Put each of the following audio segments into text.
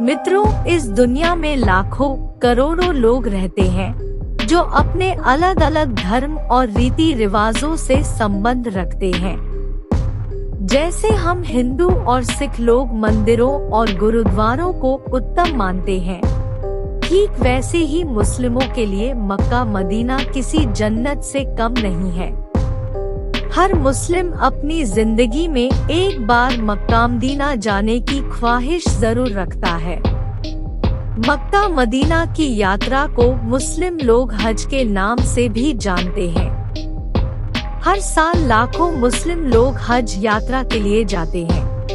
मित्रों, इस दुनिया में लाखों करोड़ों लोग रहते हैं जो अपने अलग अलग धर्म और रीति रिवाजों से संबंध रखते हैं। जैसे हम हिंदू और सिख लोग मंदिरों और गुरुद्वारों को उत्तम मानते हैं, ठीक वैसे ही मुस्लिमों के लिए मक्का मदीना किसी जन्नत से कम नहीं है। हर मुस्लिम अपनी जिंदगी में एक बार मक्का मदीना जाने की ख्वाहिश जरूर रखता है। मक्का मदीना की यात्रा को मुस्लिम लोग हज के नाम से भी जानते हैं। हर साल लाखों मुस्लिम लोग हज यात्रा के लिए जाते हैं।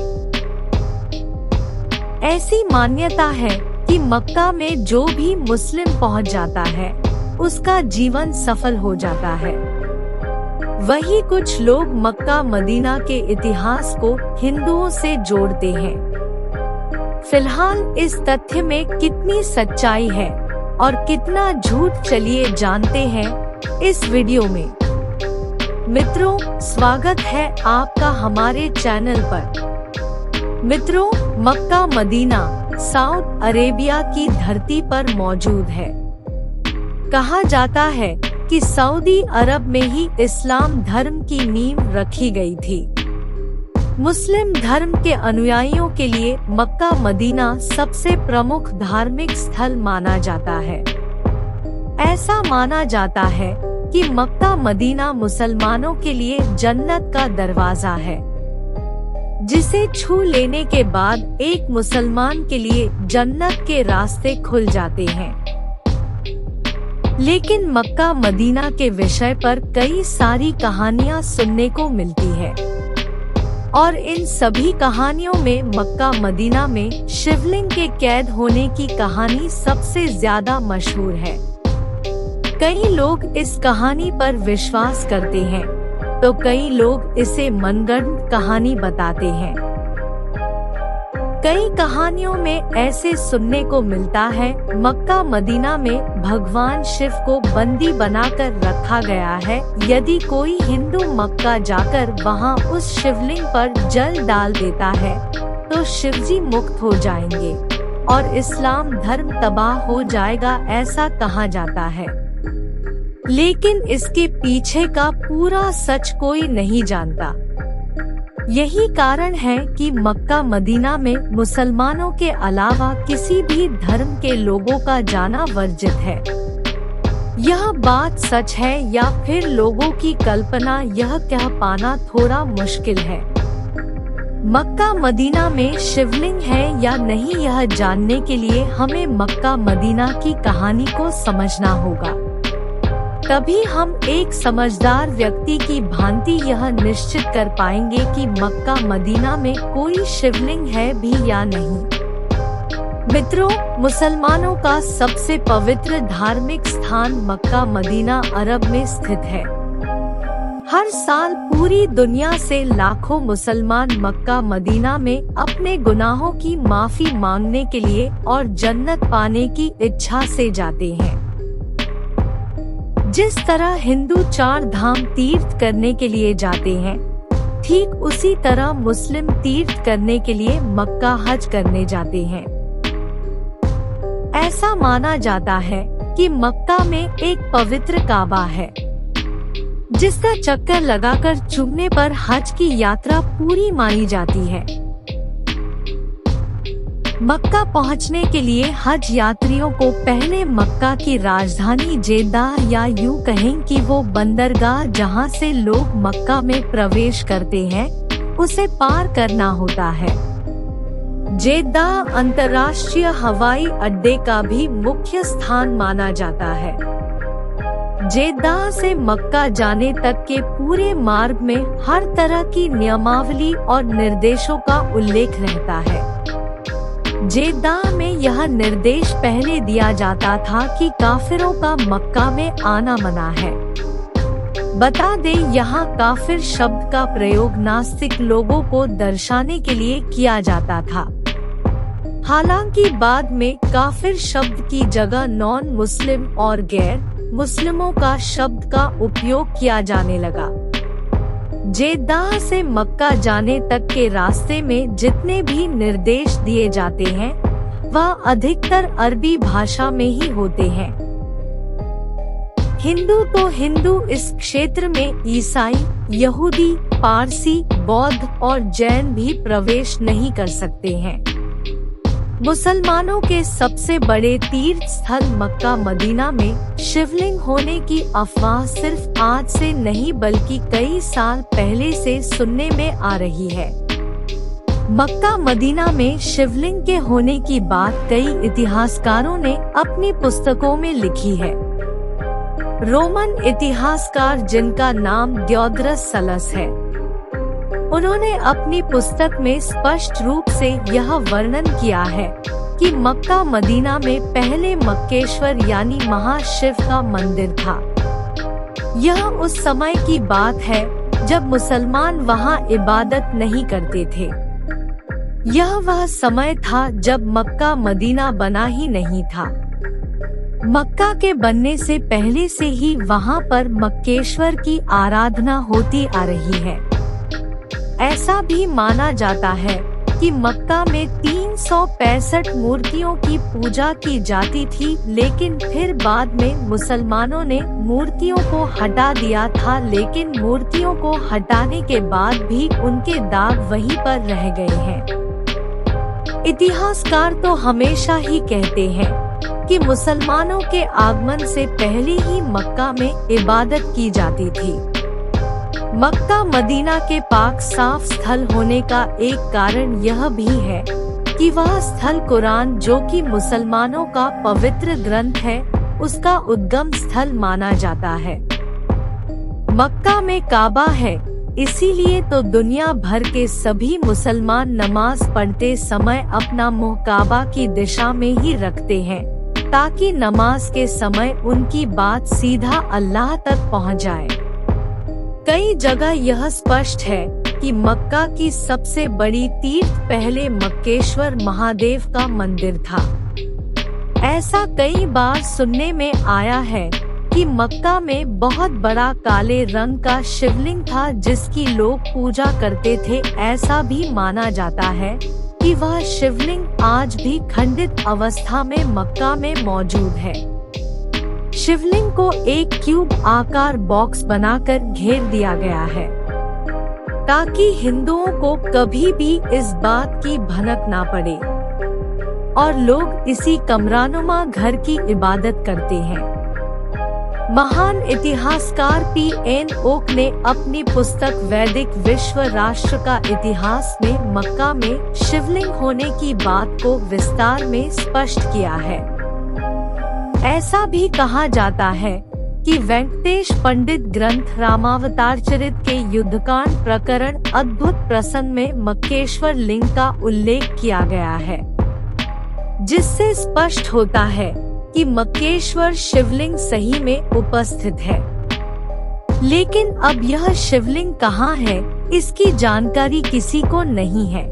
ऐसी मान्यता है कि मक्का में जो भी मुस्लिम पहुंच जाता है, उसका जीवन सफल हो जाता है। वही कुछ लोग मक्का मदीना के इतिहास को हिंदुओं से जोड़ते हैं। फिलहाल इस तथ्य में कितनी सच्चाई है और कितना झूठ, चलिए जानते हैं इस वीडियो में। मित्रों, स्वागत है आपका हमारे चैनल पर। मित्रों, मक्का मदीना सऊदी अरेबिया की धरती पर मौजूद है। कहा जाता है कि सऊदी अरब में ही इस्लाम धर्म की नींव रखी गई थी। मुस्लिम धर्म के अनुयायियों के लिए मक्का मदीना सबसे प्रमुख धार्मिक स्थल माना जाता है। ऐसा माना जाता है कि मक्का मदीना मुसलमानों के लिए जन्नत का दरवाजा है, जिसे छू लेने के बाद एक मुसलमान के लिए जन्नत के रास्ते खुल जाते हैं। लेकिन मक्का मदीना के विषय पर कई सारी कहानियां सुनने को मिलती है और इन सभी कहानियों में मक्का मदीना में शिवलिंग के कैद होने की कहानी सबसे ज्यादा मशहूर है। कई लोग इस कहानी पर विश्वास करते हैं, तो कई लोग इसे मनगढ़ंत कहानी बताते हैं। कई कहानियों में ऐसे सुनने को मिलता है, मक्का मदीना में भगवान शिव को बंदी बनाकर रखा गया है। यदि कोई हिंदू मक्का जाकर वहां उस शिवलिंग पर जल डाल देता है, तो शिवजी मुक्त हो जाएंगे और इस्लाम धर्म तबाह हो जाएगा, ऐसा कहा जाता है। लेकिन इसके पीछे का पूरा सच कोई नहीं जानता। यही कारण है कि मक्का मदीना में मुसलमानों के अलावा किसी भी धर्म के लोगों का जाना वर्जित है। यह बात सच है या फिर लोगों की कल्पना, यह कह पाना थोड़ा मुश्किल है। मक्का मदीना में शिवलिंग है या नहीं, यह जानने के लिए हमें मक्का मदीना की कहानी को समझना होगा। तभी हम एक समझदार व्यक्ति की भांति यह निश्चित कर पाएंगे कि मक्का मदीना में कोई शिवलिंग है भी या नहीं। मित्रों, मुसलमानों का सबसे पवित्र धार्मिक स्थान मक्का मदीना अरब में स्थित है। हर साल पूरी दुनिया से लाखों मुसलमान मक्का मदीना में अपने गुनाहों की माफी मांगने के लिए और जन्नत पाने की इच्छा से जाते हैं। जिस तरह हिंदू 4 धाम तीर्थ करने के लिए जाते हैं, ठीक उसी तरह मुस्लिम तीर्थ करने के लिए मक्का हज करने जाते हैं। ऐसा माना जाता है कि मक्का में एक पवित्र काबा है, जिसका चक्कर लगाकर चूमने पर हज की यात्रा पूरी मानी जाती है। मक्का पहुंचने के लिए हज यात्रियों को पहले मक्का की राजधानी जेद्दाह, या यूं कहें कि वो बंदरगाह जहां से लोग मक्का में प्रवेश करते हैं, उसे पार करना होता है। जेद्दाह अंतर्राष्ट्रीय हवाई अड्डे का भी मुख्य स्थान माना जाता है। जेद्दाह से मक्का जाने तक के पूरे मार्ग में हर तरह की नियमावली और निर्देशों का उल्लेख रहता है। जेद्दाह में यह निर्देश पहले दिया जाता था कि काफिरों का मक्का में आना मना है। बता दें, यहाँ काफिर शब्द का प्रयोग नास्तिक लोगों को दर्शाने के लिए किया जाता था। हालांकि बाद में काफिर शब्द की जगह नॉन मुस्लिम और गैर मुस्लिमों का शब्द का उपयोग किया जाने लगा। जेद्दाह से मक्का जाने तक के रास्ते में जितने भी निर्देश दिए जाते हैं, वह अधिकतर अरबी भाषा में ही होते हैं। हिंदू तो हिंदू, इस क्षेत्र में ईसाई, यहूदी, पारसी, बौद्ध और जैन भी प्रवेश नहीं कर सकते हैं। मुसलमानों के सबसे बड़े तीर्थ स्थल मक्का मदीना में शिवलिंग होने की अफवाह सिर्फ आज से नहीं बल्कि कई साल पहले से सुनने में आ रही है। मक्का मदीना में शिवलिंग के होने की बात कई इतिहासकारों ने अपनी पुस्तकों में लिखी है। रोमन इतिहासकार जिनका नाम दियोद्रस सलस है, उन्होंने अपनी पुस्तक में स्पष्ट रूप से यह वर्णन किया है कि मक्का मदीना में पहले मक्केश्वर यानी महाशिव का मंदिर था। यह उस समय की बात है जब मुसलमान वहां इबादत नहीं करते थे। यह वह समय था जब मक्का मदीना बना ही नहीं था। मक्का के बनने से पहले से ही वहां पर मक्केश्वर की आराधना होती आ रही है। ऐसा भी माना जाता है कि मक्का में 365 मूर्तियों की पूजा की जाती थी, लेकिन फिर बाद में मुसलमानों ने मूर्तियों को हटा दिया था। लेकिन मूर्तियों को हटाने के बाद भी उनके दाग वहीं पर रह गए हैं। इतिहासकार तो हमेशा ही कहते हैं कि मुसलमानों के आगमन से पहले ही मक्का में इबादत की जाती थी। मक्का मदीना के पाक साफ स्थल होने का एक कारण यह भी है कि वह स्थल कुरान, जो कि मुसलमानों का पवित्र ग्रंथ है, उसका उद्गम स्थल माना जाता है। मक्का में काबा है, इसीलिए तो दुनिया भर के सभी मुसलमान नमाज पढ़ते समय अपना मुंह काबा की दिशा में ही रखते हैं, ताकि नमाज के समय उनकी बात सीधा अल्लाह तक पहुंच जाए। कई जगह यह स्पष्ट है कि मक्का की सबसे बड़ी तीर्थ पहले मक्केश्वर महादेव का मंदिर था। ऐसा कई बार सुनने में आया है कि मक्का में बहुत बड़ा काले रंग का शिवलिंग था जिसकी लोग पूजा करते थे। ऐसा भी माना जाता है कि वह शिवलिंग आज भी खंडित अवस्था में मक्का में मौजूद है। शिवलिंग को एक क्यूब आकार बॉक्स बनाकर घेर दिया गया है, ताकि हिंदुओं को कभी भी इस बात की भनक ना पड़े और लोग इसी कमरानुमा घर की इबादत करते हैं। महान इतिहासकार P.N. ओक ने अपनी पुस्तक वैदिक विश्व राष्ट्र का इतिहास में मक्का में शिवलिंग होने की बात को विस्तार में स्पष्ट किया है। ऐसा भी कहा जाता है कि वेंकटेश पंडित ग्रंथ रामावतारचरित के युद्धकांड प्रकरण अद्भुत प्रसंग में मक्केश्वर लिंग का उल्लेख किया गया है, जिससे स्पष्ट होता है कि मक्केश्वर शिवलिंग सही में उपस्थित है। लेकिन अब यह शिवलिंग कहाँ है, इसकी जानकारी किसी को नहीं है।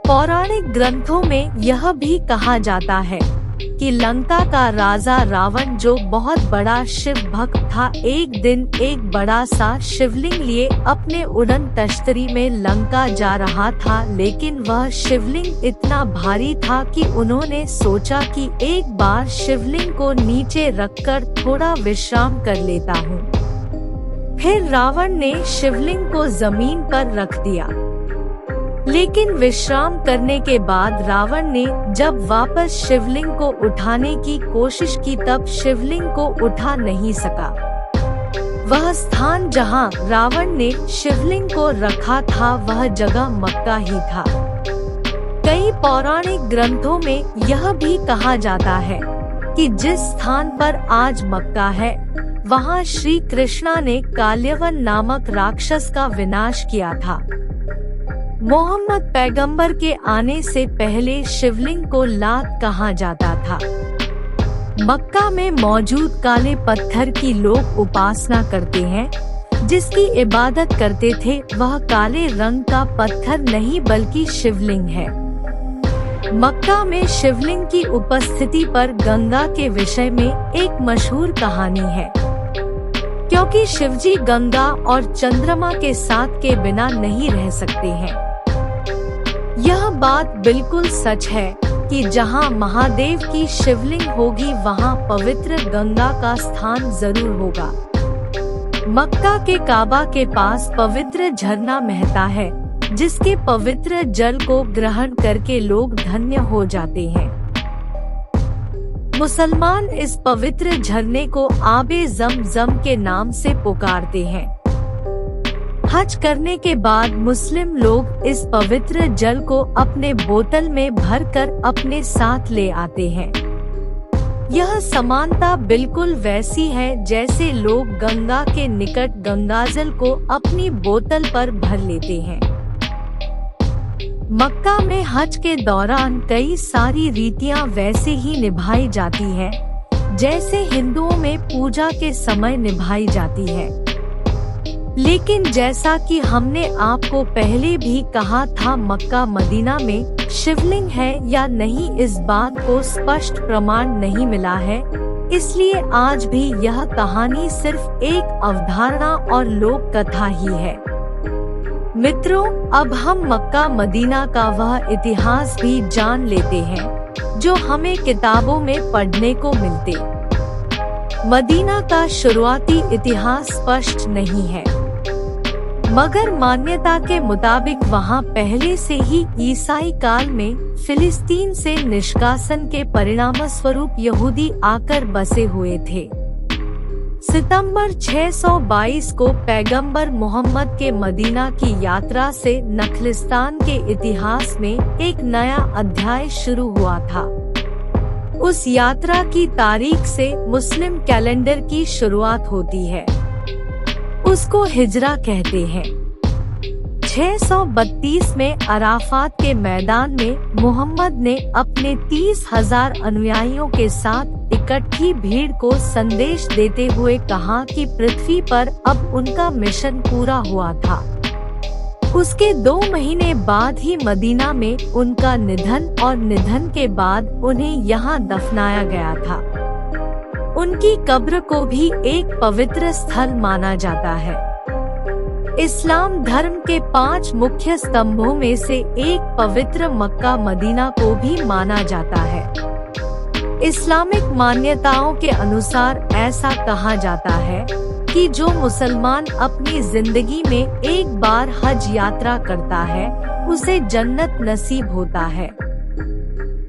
पौराणिक ग्रंथों में यह भी कहा जाता है कि लंका का राजा रावण, जो बहुत बड़ा शिव भक्त था, एक दिन एक बड़ा सा शिवलिंग लिए अपने उड़न तश्तरी में लंका जा रहा था। लेकिन वह शिवलिंग इतना भारी था कि उन्होंने सोचा कि एक बार शिवलिंग को नीचे रखकर थोड़ा विश्राम कर लेता हूँ। फिर रावण ने शिवलिंग को जमीन पर रख दिया। लेकिन विश्राम करने के बाद रावण ने जब वापस शिवलिंग को उठाने की कोशिश की तब शिवलिंग को उठा नहीं सका। वह स्थान जहां रावण ने शिवलिंग को रखा था वह जगह मक्का ही था। कई पौराणिक ग्रंथों में यह भी कहा जाता है कि जिस स्थान पर आज मक्का है वहां श्री कृष्णा ने काल्यवन नामक राक्षस का विनाश किया था। मोहम्मद पैगंबर के आने से पहले शिवलिंग को लात कहा जाता था। मक्का में मौजूद काले पत्थर की लोग उपासना करते हैं, जिसकी इबादत करते थे। वह काले रंग का पत्थर नहीं बल्कि शिवलिंग है। मक्का में शिवलिंग की उपस्थिति पर गंगा के विषय में एक मशहूर कहानी है, क्योंकि शिवजी गंगा और चंद्रमा के साथ के बिना नहीं रह सकते हैं। यह बात बिल्कुल सच है कि जहां महादेव की शिवलिंग होगी वहां पवित्र गंगा का स्थान जरूर होगा। मक्का के काबा के पास पवित्र झरना बहता है, जिसके पवित्र जल को ग्रहण करके लोग धन्य हो जाते हैं। मुसलमान इस पवित्र झरने को आबे ज़म-ज़म के नाम से पुकारते हैं। हज करने के बाद मुस्लिम लोग इस पवित्र जल को अपने बोतल में भरकर अपने साथ ले आते हैं। यह समानता बिल्कुल वैसी है जैसे लोग गंगा के निकट गंगाजल को अपनी बोतल पर भर लेते हैं। मक्का में हज के दौरान कई सारी रीतियां वैसे ही निभाई जाती हैं, जैसे हिंदुओं में पूजा के समय निभाई जाती है। लेकिन जैसा कि हमने आपको पहले भी कहा था, मक्का मदीना में शिवलिंग है या नहीं इस बात को स्पष्ट प्रमाण नहीं मिला है, इसलिए आज भी यह कहानी सिर्फ एक अवधारणा और लोक कथा ही है। मित्रों, अब हम मक्का मदीना का वह इतिहास भी जान लेते हैं जो हमें किताबों में पढ़ने को मिलते। मदीना का शुरुआती इतिहास स्पष्ट नहीं है, मगर मान्यता के मुताबिक वहां पहले से ही ईसाई काल में फिलिस्तीन से निष्कासन के परिणामस्वरूप यहूदी आकर बसे हुए थे। सितंबर 622 को पैगंबर मोहम्मद के मदीना की यात्रा से नखलिस्तान के इतिहास में एक नया अध्याय शुरू हुआ था। उस यात्रा की तारीख से मुस्लिम कैलेंडर की शुरुआत होती है। उसको हिजरा कहते हैं। 632 में अराफात के मैदान में मोहम्मद ने अपने 30,000 अनुयायियों के साथ इकट्ठी भीड़ को संदेश देते हुए कहा कि पृथ्वी पर अब उनका मिशन पूरा हुआ था। उसके 2 महीने बाद ही मदीना में उनका निधन और निधन के बाद उन्हें यहाँ दफनाया गया था। उनकी कब्र को भी एक पवित्र स्थल माना जाता है। इस्लाम धर्म के 5 मुख्य स्तंभों में से एक पवित्र मक्का मदीना को भी माना जाता है। इस्लामिक मान्यताओं के अनुसार ऐसा कहा जाता है कि जो मुसलमान अपनी जिंदगी में एक बार हज यात्रा करता है, उसे जन्नत नसीब होता है।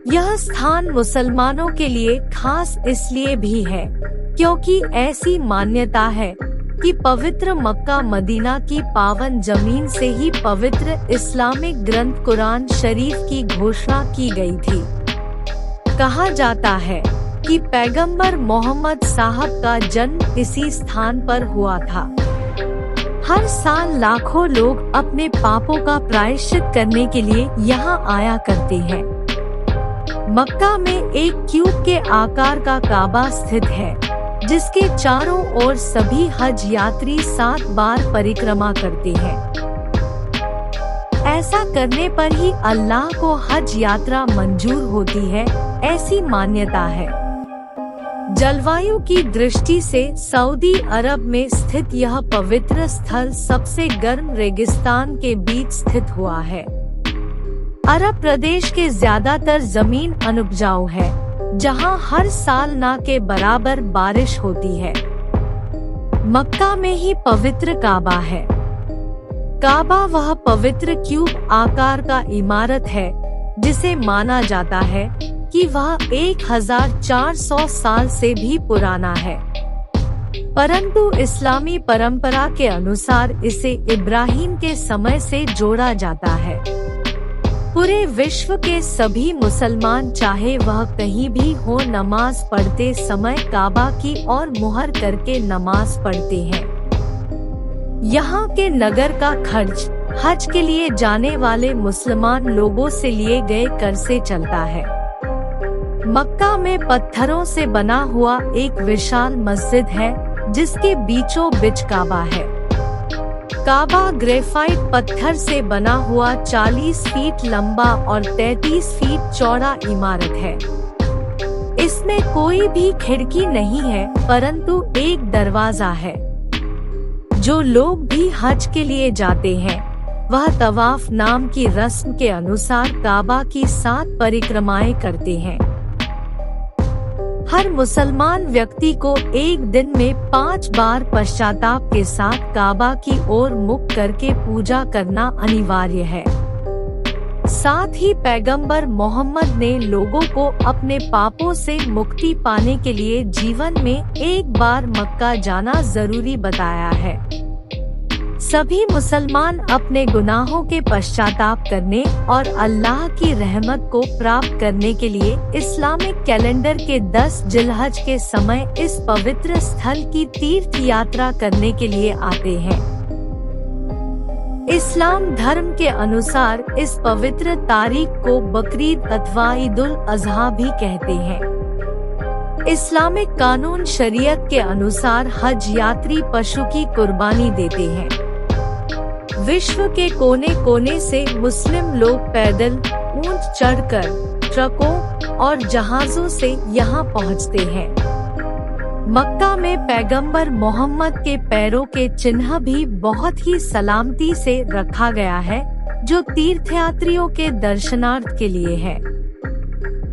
यह स्थान मुसलमानों के लिए खास इसलिए भी है क्योंकि ऐसी मान्यता है कि पवित्र मक्का मदीना की पावन जमीन से ही पवित्र इस्लामिक ग्रंथ कुरान शरीफ की घोषणा की गई थी। कहा जाता है कि पैगंबर मोहम्मद साहब का जन्म इसी स्थान पर हुआ था। हर साल लाखों लोग अपने पापों का प्रायश्चित करने के लिए यहाँ आया करते हैं। मक्का में एक क्यूब के आकार का काबा स्थित है, जिसके चारों ओर सभी हज यात्री 7 बार परिक्रमा करते हैं। ऐसा करने पर ही अल्लाह को हज यात्रा मंजूर होती है, ऐसी मान्यता है। जलवायु की दृष्टि से सऊदी अरब में स्थित यह पवित्र स्थल सबसे गर्म रेगिस्तान के बीच स्थित हुआ है। अरब प्रदेश के ज्यादातर जमीन अनुपजाऊ है, जहां हर साल न के बराबर बारिश होती है। मक्का में ही पवित्र काबा है। काबा वह पवित्र क्यूब आकार का इमारत है जिसे माना जाता है कि वह 1400 साल से भी पुराना है, परंतु इस्लामी परंपरा के अनुसार इसे इब्राहिम के समय से जोड़ा जाता है। पूरे विश्व के सभी मुसलमान चाहे वह कहीं भी हो, नमाज पढ़ते समय काबा की ओर मुहर करके नमाज पढ़ते हैं। यहाँ के नगर का खर्च हज के लिए जाने वाले मुसलमान लोगों से लिए गए कर से चलता है। मक्का में पत्थरों से बना हुआ एक विशाल मस्जिद है, जिसके बीचों बीच काबा है। काबा ग्रेफाइट पत्थर से बना हुआ 40 फीट लंबा और 33 फीट चौड़ा इमारत है। इसमें कोई भी खिड़की नहीं है, परंतु एक दरवाजा है। जो लोग भी हज के लिए जाते हैं, वह तवाफ नाम की रस्म के अनुसार काबा की 7 परिक्रमाएं करते हैं। हर मुसलमान व्यक्ति को एक दिन में 5 बार पश्चाताप के साथ काबा की ओर मुख करके पूजा करना अनिवार्य है। साथ ही पैगंबर मोहम्मद ने लोगों को अपने पापों से मुक्ति पाने के लिए जीवन में एक बार मक्का जाना जरूरी बताया है। सभी मुसलमान अपने गुनाहों के पश्चाताप करने और अल्लाह की रहमत को प्राप्त करने के लिए इस्लामिक कैलेंडर के 10 जिलहज के समय इस पवित्र स्थल की तीर्थ यात्रा करने के लिए आते हैं। इस्लाम धर्म के अनुसार इस पवित्र तारीख को बकरीद अथवा ईद-उल अज़हा भी कहते हैं। इस्लामिक कानून शरीयत के अनुसार हज यात्री पशु की कुर्बानी देते हैं। विश्व के कोने कोने से मुस्लिम लोग पैदल, ऊंट चढ़कर, ट्रकों और जहाजों से यहाँ पहुँचते हैं। मक्का में पैगंबर मोहम्मद के पैरों के चिन्ह भी बहुत ही सलामती से रखा गया है, जो तीर्थयात्रियों के दर्शनार्थ के लिए है।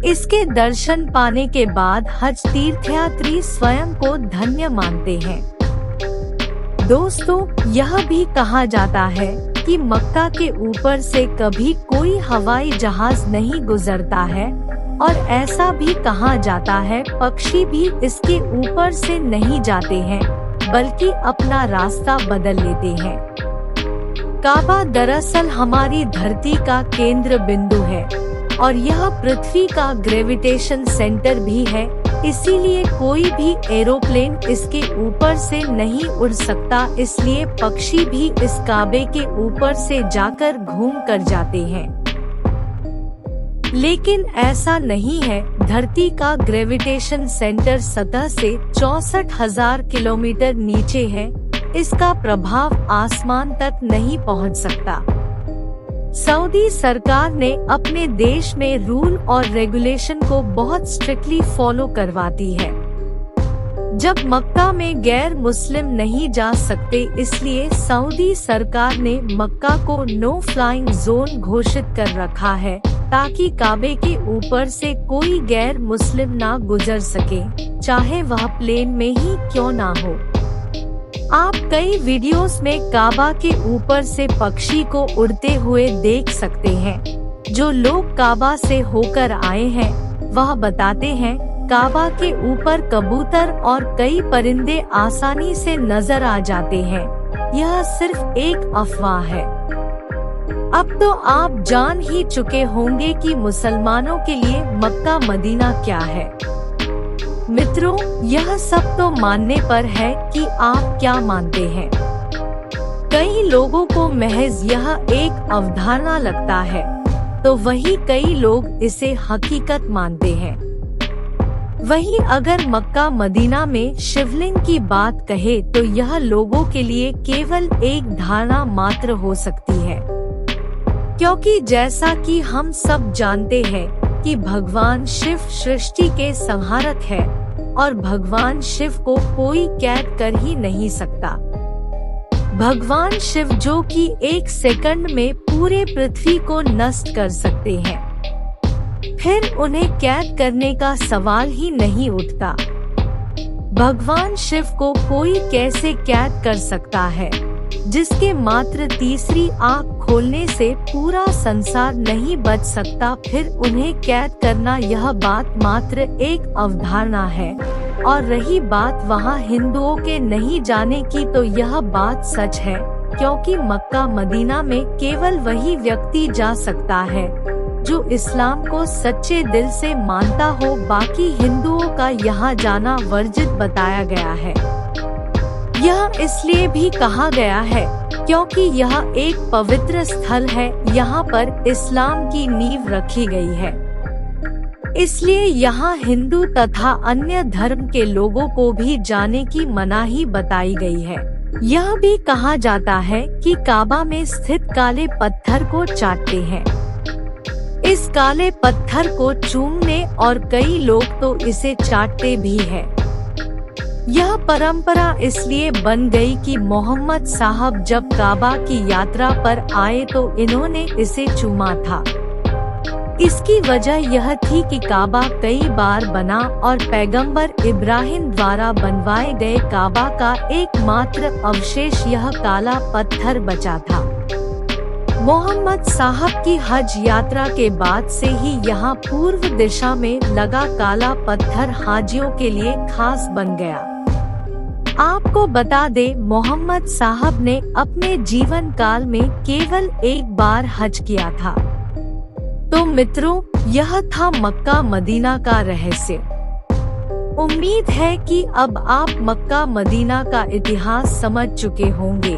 इसके दर्शन पाने के बाद हज तीर्थयात्री स्वयं को धन्य मानते हैं। दोस्तों, यह भी कहा जाता है कि मक्का के ऊपर से कभी कोई हवाई जहाज नहीं गुजरता है और ऐसा भी कहा जाता है पक्षी भी इसके ऊपर से नहीं जाते हैं, बल्कि अपना रास्ता बदल लेते हैं। काबा दरअसल हमारी धरती का केंद्र बिंदु है और यह पृथ्वी का ग्रेविटेशन सेंटर भी है, इसीलिए कोई भी एरोप्लेन इसके ऊपर से नहीं उड़ सकता। इसलिए पक्षी भी इस काबे के ऊपर से जाकर घूम कर जाते हैं। लेकिन ऐसा नहीं है। धरती का ग्रेविटेशन सेंटर सतह से 64,000 किलोमीटर नीचे है। इसका प्रभाव आसमान तक नहीं पहुंच सकता। सऊदी सरकार ने अपने देश में रूल और रेगुलेशन को बहुत स्ट्रिक्टली फॉलो करवाती है। जब मक्का में गैर मुस्लिम नहीं जा सकते, इसलिए सऊदी सरकार ने मक्का को नो फ्लाइंग जोन घोषित कर रखा है, ताकि काबे के ऊपर से कोई गैर मुस्लिम ना गुजर सके, चाहे वह प्लेन में ही क्यों ना हो। आप कई वीडियोस में काबा के ऊपर से पक्षी को उड़ते हुए देख सकते हैं। जो लोग काबा से होकर आए हैं, वह बताते हैं काबा के ऊपर कबूतर और कई परिंदे आसानी से नजर आ जाते हैं। यह सिर्फ एक अफवाह है। अब तो आप जान ही चुके होंगे कि मुसलमानों के लिए मक्का मदीना क्या है। मित्रों, यह सब तो मानने पर है कि आप क्या मानते हैं। कई लोगों को महज यह एक अवधारणा लगता है, तो वही कई लोग इसे हकीकत मानते हैं। वहीं अगर मक्का मदीना में शिवलिंग की बात कहे तो यह लोगों के लिए केवल एक धारणा मात्र हो सकती है, क्योंकि जैसा कि हम सब जानते हैं कि भगवान शिव सृष्टि के संहारक है और भगवान शिव को कोई कैद कर ही नहीं सकता। भगवान शिव, जो कि एक सेकंड में पूरे पृथ्वी को नष्ट कर सकते हैं, फिर उन्हें कैद करने का सवाल ही नहीं उठता। भगवान शिव को कोई कैसे कैद कर सकता है, जिसके मात्र तीसरी आँख खोलने से पूरा संसार नहीं बच सकता। फिर उन्हें कैद करना, यह बात मात्र एक अवधारणा है। और रही बात वहाँ हिंदुओं के नहीं जाने की, तो यह बात सच है, क्योंकि मक्का मदीना में केवल वही व्यक्ति जा सकता है जो इस्लाम को सच्चे दिल से मानता हो। बाकी हिंदुओं का यहाँ जाना वर्जित बताया गया है। यह इसलिए भी कहा गया है क्योंकि यह एक पवित्र स्थल है। यहाँ पर इस्लाम की नींव रखी गई है, इसलिए यहाँ हिंदू तथा अन्य धर्म के लोगों को भी जाने की मनाही बताई गई है। यह भी कहा जाता है कि काबा में स्थित काले पत्थर को चाटते हैं। इस काले पत्थर को चूमने और कई लोग तो इसे चाटते भी हैं। यह परंपरा इसलिए बन गई कि मोहम्मद साहब जब काबा की यात्रा पर आए तो इन्होंने इसे चूमा था। इसकी वजह यह थी कि काबा कई बार बना और पैगंबर इब्राहिम द्वारा बनवाए गए काबा का एकमात्र अवशेष यह काला पत्थर बचा था। मोहम्मद साहब की हज यात्रा के बाद से ही यहाँ पूर्व दिशा में लगा काला पत्थर हाजियों के लिए खास बन गया। आपको बता दें, मोहम्मद साहब ने अपने जीवन काल में केवल एक बार हज किया था। तो मित्रों, यह था मक्का मदीना का रहस्य। उम्मीद है कि अब आप मक्का मदीना का इतिहास समझ चुके होंगे।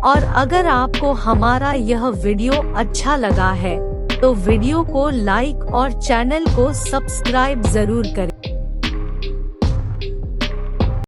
और अगर आपको हमारा यह वीडियो अच्छा लगा है तो वीडियो को लाइक और चैनल को सब्सक्राइब जरूर करें।